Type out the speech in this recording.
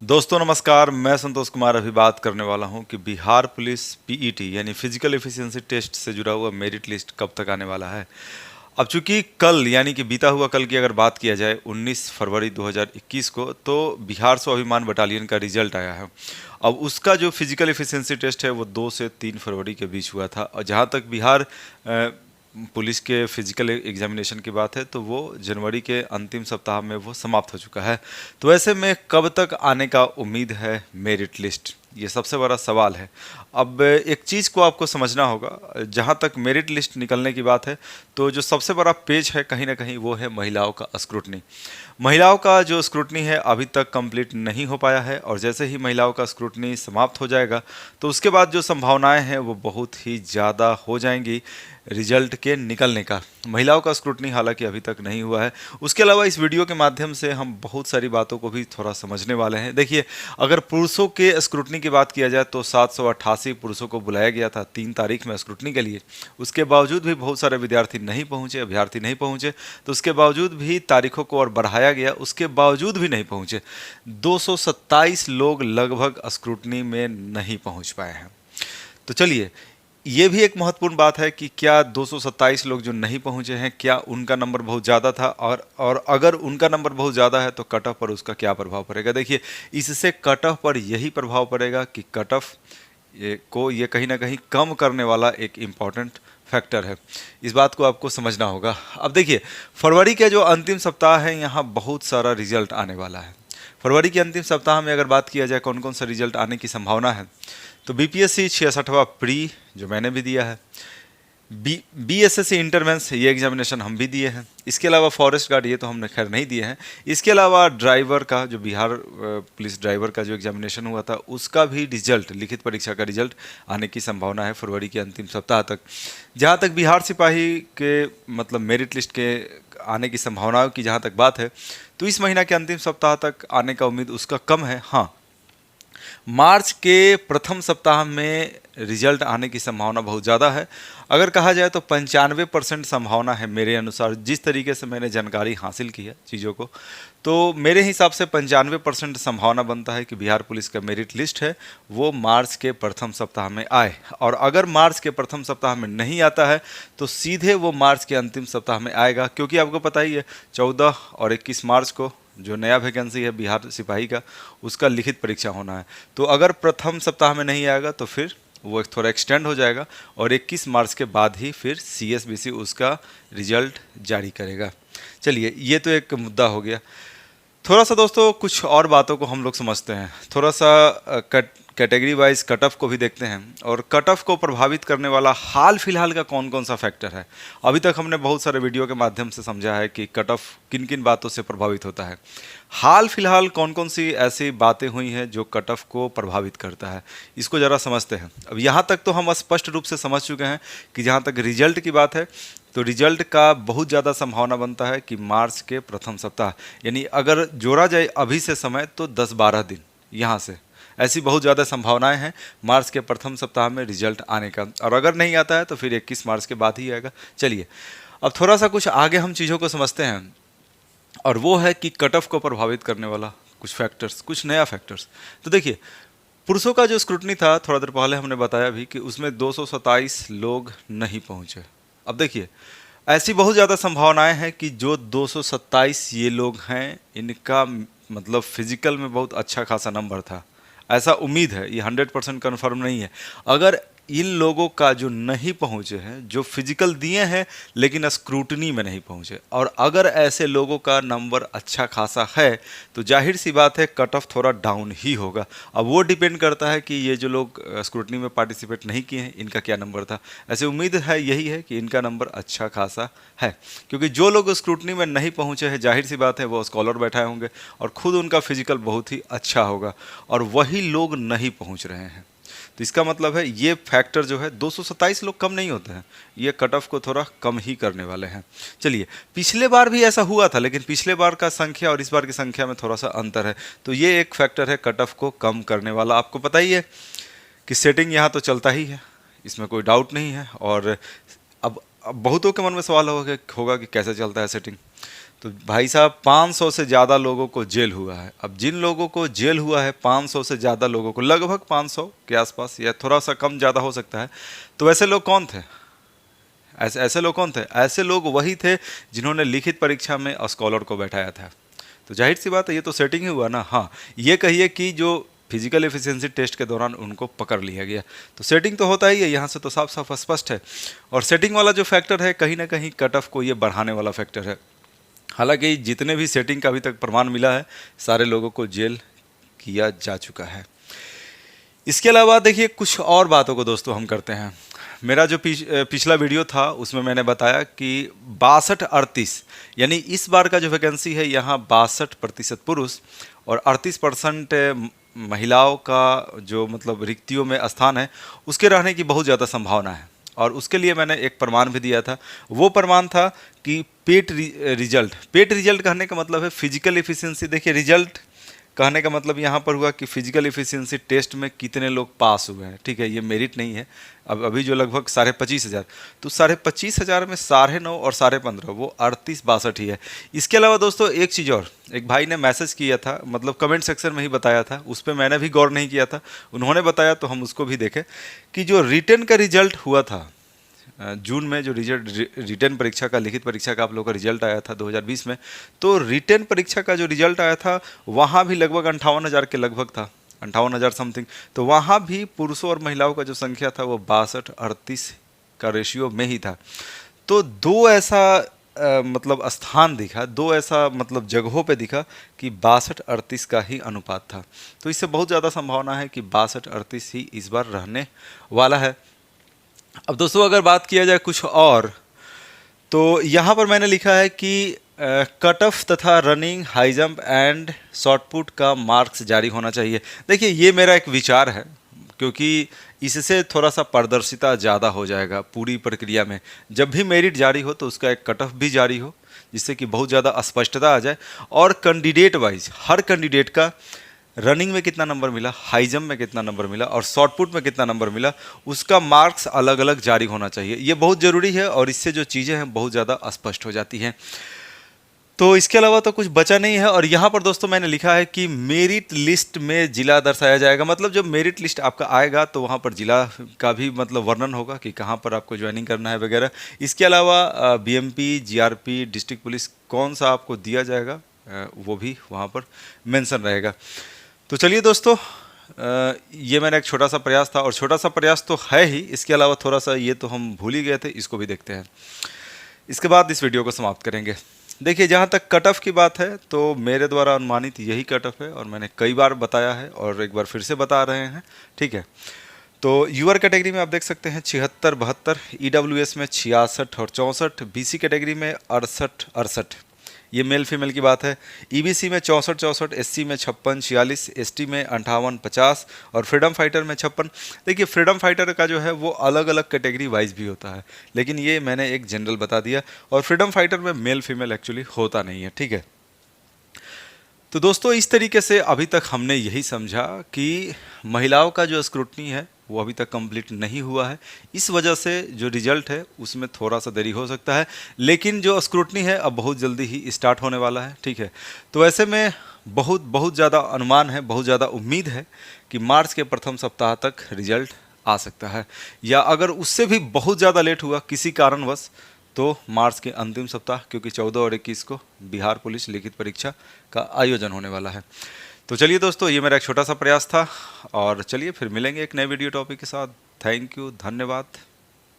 दोस्तों नमस्कार, मैं संतोष कुमार अभी बात करने वाला हूं कि बिहार पुलिस पीईटी यानी फिजिकल एफिशिएंसी टेस्ट से जुड़ा हुआ मेरिट लिस्ट कब तक आने वाला है। अब चूंकि कल यानी कि बीता हुआ कल की अगर बात किया जाए 19 फरवरी 2021 को, तो बिहार स्वाभिमान बटालियन का रिजल्ट आया है। अब उसका जो फिजिकल एफिशिएंसी टेस्ट है वो 2 से 3 फरवरी के बीच हुआ था, और जहां तक बिहार पुलिस के फिजिकल एग्जामिनेशन की बात है तो वो जनवरी के अंतिम सप्ताह में वो समाप्त हो चुका है। तो ऐसे में कब तक आने का उम्मीद है मेरिट लिस्ट, ये सबसे बड़ा सवाल है। अब एक चीज़ को आपको समझना होगा, जहाँ तक मेरिट लिस्ट निकलने की बात है तो जो सबसे बड़ा पेज है कहीं ना कहीं वो है महिलाओं का स्क्रूटनी। महिलाओं का जो स्क्रूटनी है अभी तक कंप्लीट नहीं हो पाया है, और जैसे ही महिलाओं का स्क्रूटनी समाप्त हो जाएगा तो उसके बाद जो संभावनाएं हैं वो बहुत ही ज़्यादा हो जाएंगी रिजल्ट के निकलने का। महिलाओं का स्क्रूटनी हालांकि अभी तक नहीं हुआ है। उसके अलावा इस वीडियो के माध्यम से हम बहुत सारी बातों को भी थोड़ा समझने वाले हैं। देखिए, अगर पुरुषों के स्क्रूटनी की बात किया जाए तो 788 पुरुषों को बुलाया गया था 3 तारीख में स्क्रूटनी के लिए। उसके बावजूद भी बहुत सारे विद्यार्थी नहीं पहुंचे, अभ्यर्थी नहीं पहुंचे, तो उसके बावजूद भी तारीखों को और बढ़ाया गया, उसके बावजूद भी नहीं पहुंचे। 227 लोग लगभग स्क्रूटनी में नहीं पहुंच पाए हैं। तो चलिए, ये भी एक महत्वपूर्ण बात है कि क्या 227 लोग जो नहीं पहुंचे हैं, क्या उनका नंबर बहुत ज़्यादा था, और अगर उनका नंबर बहुत ज़्यादा है तो कट ऑफ पर उसका क्या प्रभाव पड़ेगा। देखिए, इससे कट ऑफ पर यही प्रभाव पड़ेगा कि कट ऑफ ये कहीं ना कहीं कम करने वाला एक इम्पॉर्टेंट फैक्टर है। इस बात को आपको समझना होगा। अब देखिए, फरवरी के जो अंतिम सप्ताह है यहाँ बहुत सारा रिजल्ट आने वाला है। फरवरी के अंतिम सप्ताह में अगर बात किया जाए कौन कौन सा रिजल्ट आने की संभावना है, तो बीपीएससी 66वां प्री जो मैंने भी दिया है, बीएसएससी इंटरमेंस ये एग्जामिनेशन हम भी दिए हैं। इसके अलावा फॉरेस्ट गार्ड ये तो हमने खैर नहीं दिए हैं। इसके अलावा ड्राइवर का जो बिहार पुलिस ड्राइवर का जो एग्जामिनेशन हुआ था उसका भी रिजल्ट, लिखित परीक्षा का रिजल्ट आने की संभावना है फरवरी के अंतिम सप्ताह तक। जहाँ तक बिहार सिपाही के मतलब मेरिट लिस्ट के आने की संभावनाओं की जहाँ तक बात है, तो इस महीना के अंतिम सप्ताह तक आने का उम्मीद उसका कम है। हाँ, मार्च के प्रथम सप्ताह में रिजल्ट आने की संभावना बहुत ज़्यादा है। अगर कहा जाए तो 95% संभावना है मेरे अनुसार, जिस तरीके से मैंने जानकारी हासिल की है चीज़ों को, तो मेरे हिसाब से 95% संभावना बनता है कि बिहार पुलिस का मेरिट लिस्ट है वो मार्च के प्रथम सप्ताह में आए। और अगर मार्च के प्रथम सप्ताह में नहीं आता है तो सीधे वो मार्च के अंतिम सप्ताह में आएगा, क्योंकि आपको पता ही है 14 और 21 मार्च को जो नया वैकेंसी है बिहार सिपाही का उसका लिखित परीक्षा होना है। तो अगर प्रथम सप्ताह में नहीं आएगा तो फिर वो एक थोड़ा एक्सटेंड हो जाएगा, और 21 मार्च के बाद ही फिर सीएसबीसी उसका रिजल्ट जारी करेगा। चलिए, ये तो एक मुद्दा हो गया। थोड़ा सा दोस्तों कुछ और बातों को हम लोग समझते हैं, थोड़ा सा कैटेगरी वाइज कट ऑफ को भी देखते हैं, और कट ऑफ को प्रभावित करने वाला हाल फिलहाल का कौन कौन सा फैक्टर है। अभी तक हमने बहुत सारे वीडियो के माध्यम से समझा है कि कट ऑफ किन किन बातों से प्रभावित होता है। हाल फिलहाल कौन कौन सी ऐसी बातें हुई हैं जो कट ऑफ को प्रभावित करता है, इसको ज़रा समझते हैं। अब यहाँ तक तो हम स्पष्ट रूप से समझ चुके हैं कि जहाँ तक रिजल्ट की बात है तो रिजल्ट का बहुत ज़्यादा संभावना बनता है कि मार्च के प्रथम सप्ताह, यानी अगर जोड़ा जाए अभी से समय तो 10-12 दिन यहाँ से, ऐसी बहुत ज़्यादा संभावनाएं हैं मार्च के प्रथम सप्ताह में रिजल्ट आने का। और अगर नहीं आता है तो फिर 21 मार्च के बाद ही आएगा। चलिए, अब थोड़ा सा कुछ आगे हम चीज़ों को समझते हैं, और वो है कि कट ऑफ को प्रभावित करने वाला कुछ फैक्टर्स, कुछ नया फैक्टर्स। तो देखिए, पुरुषों का जो स्क्रूटनी था थोड़ा देर पहले हमने बताया भी कि उसमें 227 लोग नहीं पहुँचे। अब देखिए, ऐसी बहुत ज़्यादा संभावनाएं हैं कि जो 227 ये लोग हैं इनका मतलब फिजिकल में बहुत अच्छा खासा नंबर था, ऐसा उम्मीद है। ये 100% कन्फर्म नहीं है। अगर इन लोगों का जो नहीं पहुंचे हैं, जो फिजिकल दिए हैं लेकिन स्क्रूटनी में नहीं पहुंचे, और अगर ऐसे लोगों का नंबर अच्छा खासा है तो जाहिर सी बात है कट ऑफ थोड़ा डाउन ही होगा। अब वो डिपेंड करता है कि ये जो लोग स्क्रूटनी में पार्टिसिपेट नहीं किए हैं इनका क्या नंबर था। ऐसे उम्मीद है यही है कि इनका नंबर अच्छा खासा है, क्योंकि जो लोग स्क्रूटनी में नहीं पहुंचे हैं जाहिर सी बात है वो स्कॉलर बैठाए होंगे और खुद उनका फिजिकल बहुत ही अच्छा होगा, और वही लोग नहीं पहुंच रहे हैं। तो इसका मतलब है ये फैक्टर जो है 227 लोग कम नहीं होते हैं, ये कट ऑफ को थोड़ा कम ही करने वाले हैं। चलिए, पिछले बार भी ऐसा हुआ था, लेकिन पिछले बार का संख्या और इस बार की संख्या में थोड़ा सा अंतर है, तो ये एक फैक्टर है कट ऑफ को कम करने वाला। आपको पता ही है कि सेटिंग यहाँ तो चलता ही है, इसमें कोई डाउट नहीं है। और अब बहुतों के मन में सवाल होगा कि कैसे चलता है सेटिंग। तो भाई साहब 500 से ज़्यादा लोगों को जेल हुआ है। अब जिन लोगों को जेल हुआ है 500 से ज़्यादा लोगों को, लगभग 500 के आसपास या थोड़ा सा कम ज़्यादा हो सकता है, तो वैसे लोग कौन थे? ऐसे ऐसे लोग कौन थे? ऐसे लोग वही थे जिन्होंने लिखित परीक्षा में स्कॉलर को बैठाया था। तो जाहिर सी बात है ये तो सेटिंग ही हुआ ना। हाँ, ये कहिए कि जो फिजिकल एफिशिएंसी टेस्ट के दौरान उनको पकड़ लिया गया, तो सेटिंग तो होता ही है, यहाँ से तो साफ साफ स्पष्ट है। और सेटिंग वाला जो फैक्टर है कहीं ना कहीं कट ऑफ को ये बढ़ाने वाला फैक्टर है। हालांकि जितने भी सेटिंग का अभी तक प्रमाण मिला है, सारे लोगों को जेल किया जा चुका है। इसके अलावा देखिए कुछ और बातों को दोस्तों हम करते हैं। मेरा जो पिछला वीडियो था उसमें मैंने बताया कि 62-38 यानी इस बार का जो वैकेंसी है यहाँ 62% पुरुष और 38% महिलाओं का जो मतलब रिक्तियों में स्थान है उसके रहने की बहुत ज़्यादा संभावना है। और उसके लिए मैंने एक प्रमाण भी दिया था। वो प्रमाण था कि पेट रिजल्ट कहने का मतलब है फिजिकल एफिशिएंसी। देखिए रिजल्ट कहने का मतलब यहाँ पर हुआ कि फिजिकल एफिशिएंसी टेस्ट में कितने लोग पास हुए हैं, ठीक है, ये मेरिट नहीं है। अब अभी जो लगभग 25,500, तो 25,500 में 9.5 और 15.5 वो 38-62 ही है। इसके अलावा दोस्तों एक चीज़ और, एक भाई ने मैसेज किया था, मतलब कमेंट सेक्शन में ही बताया था, उस पर मैंने भी गौर नहीं किया था, उन्होंने बताया तो हम उसको भी देखें कि जो रिटन का रिजल्ट हुआ था जून में, जो रिटन परीक्षा का, लिखित परीक्षा का आप लोगों का रिजल्ट आया था 2020 में, तो रिटन परीक्षा का जो रिजल्ट आया था वहाँ भी लगभग 58,000 के लगभग था, 58,000 समथिंग। तो वहाँ भी पुरुषों और महिलाओं का जो संख्या था वो 62-38 का रेशियो में ही था। तो दो ऐसा मतलब स्थान दिखा, दो ऐसा मतलब जगहों पे दिखा कि 62-38 का ही अनुपात था। तो इससे बहुत ज़्यादा संभावना है कि 62-38 ही इस बार रहने वाला है। अब दोस्तों अगर बात किया जाए कुछ और, तो यहाँ पर मैंने लिखा है कि कट ऑफ तथा running, high jump and shot put का मार्क्स जारी होना चाहिए। देखिए ये मेरा एक विचार है, क्योंकि इससे थोड़ा सा पारदर्शिता ज़्यादा हो जाएगा पूरी प्रक्रिया में। जब भी मेरिट जारी हो तो उसका एक कट ऑफ भी जारी हो, जिससे कि बहुत ज़्यादा स्पष्टता आ जाए, और कैंडिडेट वाइज हर कैंडिडेट का रनिंग में कितना नंबर मिला, हाई जंप में कितना नंबर मिला और शॉर्ट पुट में कितना नंबर मिला, उसका मार्क्स अलग अलग जारी होना चाहिए। ये बहुत ज़रूरी है और इससे जो चीज़ें हैं बहुत ज़्यादा स्पष्ट हो जाती हैं। तो इसके अलावा तो कुछ बचा नहीं है। और यहाँ पर दोस्तों मैंने लिखा है कि मेरिट लिस्ट में जिला दर्शाया जाएगा। मतलब जब मेरिट लिस्ट आपका आएगा तो वहाँ पर जिला का भी मतलब वर्णन होगा कि कहाँ पर आपको ज्वाइनिंग करना है वगैरह। इसके अलावा बीएमपी, जीआरपी, डिस्ट्रिक्ट पुलिस कौन सा आपको दिया जाएगा वो भी वहाँ पर मेंशन रहेगा। तो चलिए दोस्तों, ये मेरा एक छोटा सा प्रयास था, और छोटा सा प्रयास तो है ही, इसके अलावा थोड़ा सा ये तो हम भूल ही गए थे, इसको भी देखते हैं। इसके बाद इस वीडियो को समाप्त करेंगे। देखिए जहाँ तक कट ऑफ की बात है तो मेरे द्वारा अनुमानित यही कट ऑफ है, और मैंने कई बार बताया है और एक बार फिर से बता रहे हैं, ठीक है। तो यूआर कैटेगरी में आप देख सकते हैं 76-72, ईडब्ल्यूएस में 66 और 64, बीसी कैटेगरी में 68-68, ये मेल फीमेल की बात है। ईबीसी में 64-64, एससी में 56-46, एसटी में 58-50 और फ्रीडम फाइटर में 56। देखिए फ्रीडम फाइटर का जो है वो अलग अलग कैटेगरी वाइज भी होता है, लेकिन ये मैंने एक जनरल बता दिया। और फ्रीडम फाइटर में मेल फीमेल एक्चुअली होता नहीं है, ठीक है। तो दोस्तों इस तरीके से अभी तक हमने यही समझा कि महिलाओं का जो स्क्रूटनी है वो अभी तक कंप्लीट नहीं हुआ है। इस वजह से जो रिजल्ट है उसमें थोड़ा सा देरी हो सकता है, लेकिन जो स्क्रूटनी है अब बहुत जल्दी ही स्टार्ट होने वाला है, ठीक है। तो ऐसे में बहुत ज़्यादा अनुमान है, बहुत ज़्यादा उम्मीद है कि मार्च के प्रथम सप्ताह तक रिजल्ट आ सकता है, या अगर उससे भी बहुत ज़्यादा लेट हुआ किसी कारणवश तो मार्च के अंतिम सप्ताह, क्योंकि 14 और 21 को बिहार पुलिस लिखित परीक्षा का आयोजन होने वाला है। तो चलिए दोस्तों, ये मेरा एक छोटा सा प्रयास था, और चलिए फिर मिलेंगे एक नए वीडियो टॉपिक के साथ। थैंक यू, धन्यवाद।